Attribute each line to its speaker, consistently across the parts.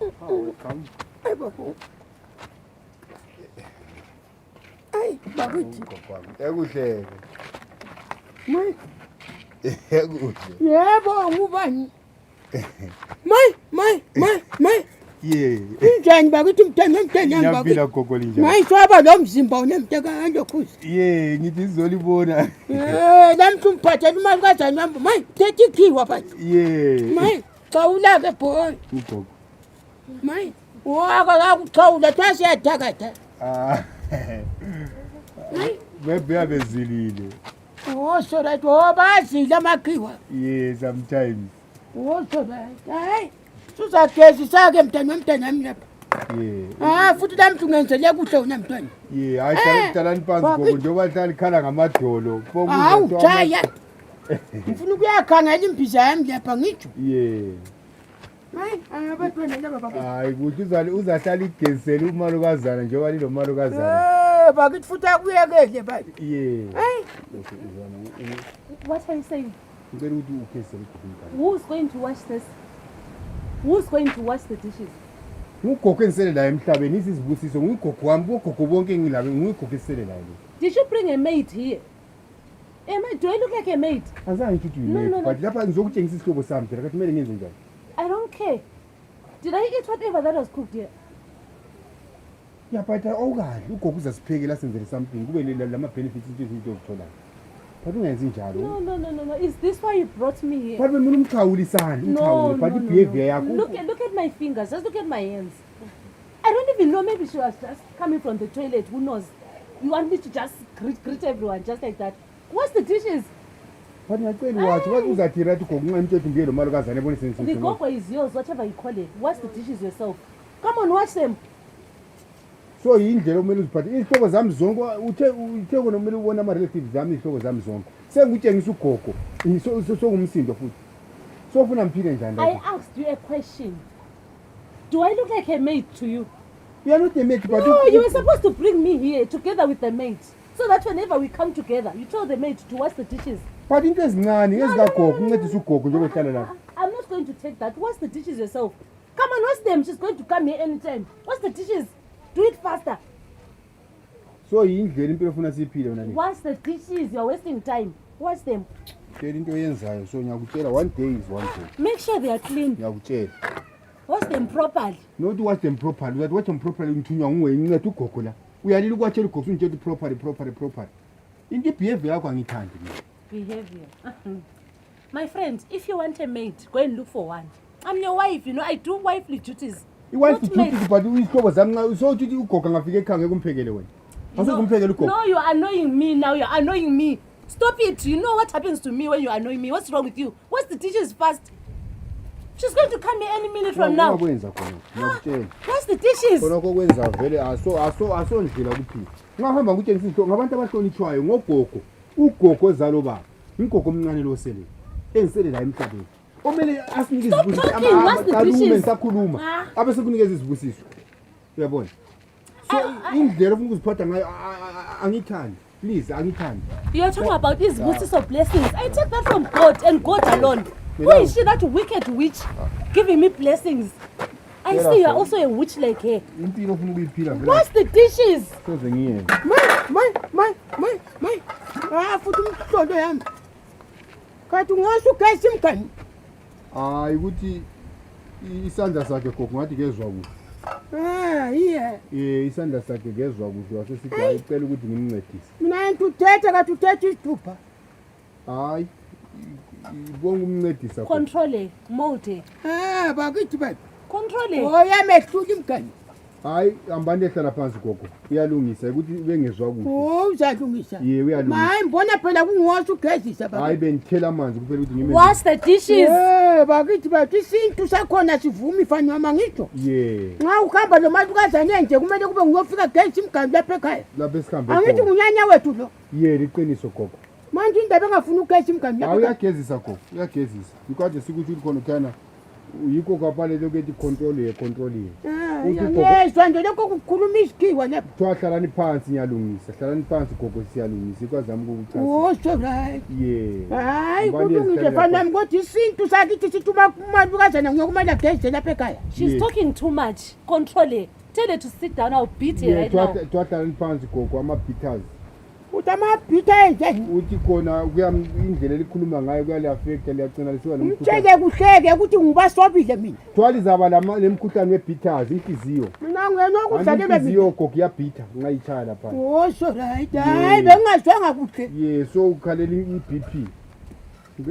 Speaker 1: Welcome.
Speaker 2: Ay baba. Ay bakuthi.
Speaker 1: Ekuhle.
Speaker 2: Mai.
Speaker 1: Ekuhle.
Speaker 2: Yebo ngubani? Mai.
Speaker 1: Yeah.
Speaker 2: Injani bakuthi mntana bakuthi.
Speaker 1: Ngiyaphila gogo linjani.
Speaker 2: Mai swaba lo mzimba unemteka ngalokhuzi.
Speaker 1: Yeah, ngithi sizolibona.
Speaker 2: Lamthi umphathela imali kazana wami. Mai, tetikhiwa bathi.
Speaker 1: Yeah.
Speaker 2: Mai, xawula ke boy.
Speaker 1: Ugogo.
Speaker 2: Mai, waka ukuxawula thasi yathakatha.
Speaker 1: Maybe abezilile.
Speaker 2: Oh, so that bazila makhiwa.
Speaker 1: Yeah, sometimes.
Speaker 2: Oh, so that. Hayi. Susagezisa ke mntana wami lapha.
Speaker 1: Yeah.
Speaker 2: Futhi lamthi ungenzele kuhle wena mntwana.
Speaker 1: Yeah, ayihlalani phansi gogo njengoba hlala ikhala ngamadolo.
Speaker 2: Hawu jaya. Ngifuna ukuyakhangela imbiza yami lapha ngitsho.
Speaker 1: Yeah.
Speaker 2: Hayi, abatwana laba baba.
Speaker 1: Hayi kuthi uzahlala igezisela umalukazana njengoba lilo malukazana.
Speaker 2: Bakithi futhi akuyekele bathi.
Speaker 1: Yeah.
Speaker 2: Hayi.
Speaker 3: What are you saying?
Speaker 1: Ngicela ukuthi ugezisele igezisela.
Speaker 3: Who's going to wash this? Who's going to wash the dishes?
Speaker 1: Ngugogo engisele la emhlabeni isizibusiso ngugogo wami bogogo bonke ngilabe ngugogo esele la.
Speaker 3: Did you bring a maid here? Do I look like a maid?
Speaker 1: Azange ngithi uyile but lapha ngizokutshengisa isihlobo sami phela kathi kumele ngenze njani.
Speaker 3: I don't care. Did I eat whatever that was cooked here?
Speaker 1: Yeah, but awukahle ugogo uzasiphekela senzele something kube lama benefits into ezinto ezitholayo. But ungenzi njalo.
Speaker 3: No. Is this why you brought me here?
Speaker 1: But mina umchawulisana umchawuli but behavior yakho.
Speaker 3: Look at my fingers. Just look at my hands. I don't even know. Maybe she was just coming from the toilet. Who knows? You want me to just greet everyone just like that? What's the dishes?
Speaker 1: But ngiyacela wathi wathi uzathira ukuthi gogo ngamthethe ngiye lo malukazana ebone sense.
Speaker 3: The gogo is yours, whatever you call it. Wash the dishes yourself. Come on, wash them.
Speaker 1: So indlela omele uziphathe izihlobo zami zonke uthe konomele ubona ama relatives zami izihlobo zami zonke sengutshengisa ugogo sokungumsindo futhi sofuna mphile njani
Speaker 3: I asked you a question. Do I look like a maid to you?
Speaker 1: You are not a maid but
Speaker 3: no, you were supposed to bring me here together with the maid so that whenever we come together you tell the maid to wash the dishes.
Speaker 1: But into ezincane ezikagogo uncedisa ugogo njengoba ehlala la.
Speaker 3: I'm not going to take that. Wash the dishes yourself. Come on, wash them. She's going to come here anytime. Wash the dishes. Do it faster.
Speaker 1: So indlela impilo ufuna siphile wena ni.
Speaker 3: Wash the dishes. You're wasting time. Wash them.
Speaker 1: Phela into oyenzayo so ngiyakutshela one day is one day.
Speaker 3: Make sure they are clean.
Speaker 1: Ngiyakutshela.
Speaker 3: Wash them properly.
Speaker 1: Not wash them properly. Wash them properly ngithunywa nguwe incede ugogo la. Uyalila ukwatshela ugogo unitshela properly. Into behavior yakho angithandi mina.
Speaker 3: Behavior. My friend, if you want a maid, go and look for one. I'm your wife, you know, I do wifely duties.
Speaker 1: You want to duties but izihlobo zami so uthi ugogo ngafike ekhaya kumphekele wena. Awusekumphekela ugogo.
Speaker 3: No, you're annoying me now. You're annoying me. Stop it. You know what happens to me when you annoy me. What's wrong with you? What's the dishes fast? She's going to come here any minute from now.
Speaker 1: Ngakwenza khona. Ngiyakutshela.
Speaker 3: What's the dishes?
Speaker 1: Khona kokwenza vele aso ndlela kuphila. Ngahamba ngutshengisa into ngabantu abahlonitshwayo ngogogo. Ugogo zalo baba. Ingogo omncane lo sele. Engisele la emhlabeni. Omele asinike izibusiso amalume ngisakhuluma. Abese kunikeza izibusiso. Uyabona? So indlela ofuna ukuziphatha ngayo angithandi. Please angithandi.
Speaker 3: You're talking about these busiso blessings. I take that from God and God alone. Who is she, that wicked witch, giving me blessings? I see you're also a witch like her.
Speaker 1: Impilo ofuna ukuyiphila vele.
Speaker 3: Wash the dishes.
Speaker 1: Soze ngiye.
Speaker 2: Mai. Futhi umhlolo yami. Kathi ungasho ugesi mngani.
Speaker 1: Hayi ukuthi isandla sakhe gogo ngathi kezwa kuhle.
Speaker 2: Yeah.
Speaker 1: Isandla sakhe kezwa kuhle wasesithi ayicela ukuthi ngimncedise.
Speaker 2: Mina ngituthethe kathi uthethe isithupha.
Speaker 1: Hayi. Bonke umncedisa.
Speaker 3: Control mode.
Speaker 2: Bakithi bathi.
Speaker 3: Control.
Speaker 2: Yamehlula imngani.
Speaker 1: Hayi ambande ehlala phansi gogo. Uyalungisa ukuthi bengezwa kuhle.
Speaker 2: Uzalungisa.
Speaker 1: Yeah, uyalungisa.
Speaker 2: Hayi mbona phela kungiwasho ugezisa baba.
Speaker 1: Hayi benithela amanzi kuphela ukuthi ngime.
Speaker 3: Wash the dishes.
Speaker 2: Bakithi bathi isintu sakhona sivuma ifani noma ngitsho.
Speaker 1: Yeah.
Speaker 2: Nxa ukhamba lo malukazana nje kumele kube nguyofika gesi imgani lapha ekhaya.
Speaker 1: Lapha esikhambe.
Speaker 2: Angithi ngunyanya wethu lo.
Speaker 1: Yeah, liqiniso gogo.
Speaker 2: Manje indaba engafuna ugesi imgani lapha.
Speaker 1: Uyagezisa gogo, uyagezisa. Ikade sikuthi ukhona khona yikho kwapale lokuthi control ye.
Speaker 2: ngiyezwa nje lokho kukhuluma isikhiwa lapha.
Speaker 1: Kuthiwa hlalani phansi ngiyalungisa, hlalani phansi gogo siyalungisa, ikwazami ukukuchazisa.
Speaker 2: Oh, so right.
Speaker 1: Yeah.
Speaker 2: Hayi kulungile fana nami kodwa isintu sakithi sithi uma umalukazana ngiyokumala geze lapha ekhaya.
Speaker 3: She's talking too much. Control her. Tell her to sit down. I'll beat her right now.
Speaker 1: Kuthiwa hlalani phansi gogo ama-beaters.
Speaker 2: Uthi amabhitha enjani?
Speaker 1: Uthi khona indlela elikhuluma ngayo kuyali-affecta liyagcina lisuka
Speaker 2: Mtshele kuhleke ukuthi ngibasobile mina.
Speaker 1: Kuthiwa lizaba lemkhuhlane we-beaters, inhliziyo.
Speaker 2: Mina ngenokudlalelwa
Speaker 1: Inhliziyo
Speaker 2: mina.
Speaker 1: gogo iyabhitha ungayitshaya lapha.
Speaker 2: Oh, so right. Hayi bengingazwanga kuhle.
Speaker 1: Yeah, so ukhalela i-BP.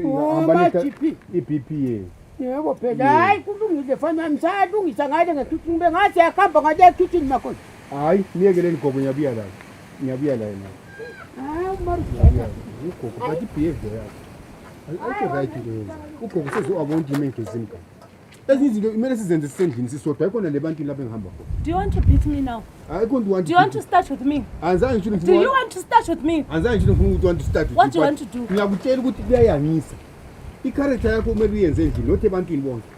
Speaker 2: Oh,
Speaker 1: Hamba nehla-
Speaker 2: ma-GP.
Speaker 1: i-BP yeah.
Speaker 2: Yebo phela. Hayi kulungile fana nami salungisa ngale ngethuthini bengathi yakhamba ngale ethuthini makhona.
Speaker 1: Hayi niyekeleni gogo ngiyabuya la. Ngiyabuya la yena.
Speaker 2: Hayi
Speaker 1: Ngiyabuya. Ugogo bathi behavior yakhe. Ayikho right leyo. Ugogo seziwabona into engezini ka. Ezinye izinto kumele sizenze sisendlini sisodwa ayikho nale bantwini lapha engihamba khona.
Speaker 3: Do you want to beat me now?
Speaker 1: Ayikho nto
Speaker 3: Do you want to start with me?
Speaker 1: Anzange ngishilo
Speaker 3: Do you want to start with me?
Speaker 1: Anzange ngishilo ngifuna ukuthi want to start.
Speaker 3: What do you want to do?
Speaker 1: Ngiyakutshela ukuthi kuyayangisa. I-character yakho kumele uyenze endlini not ebantwini bonke.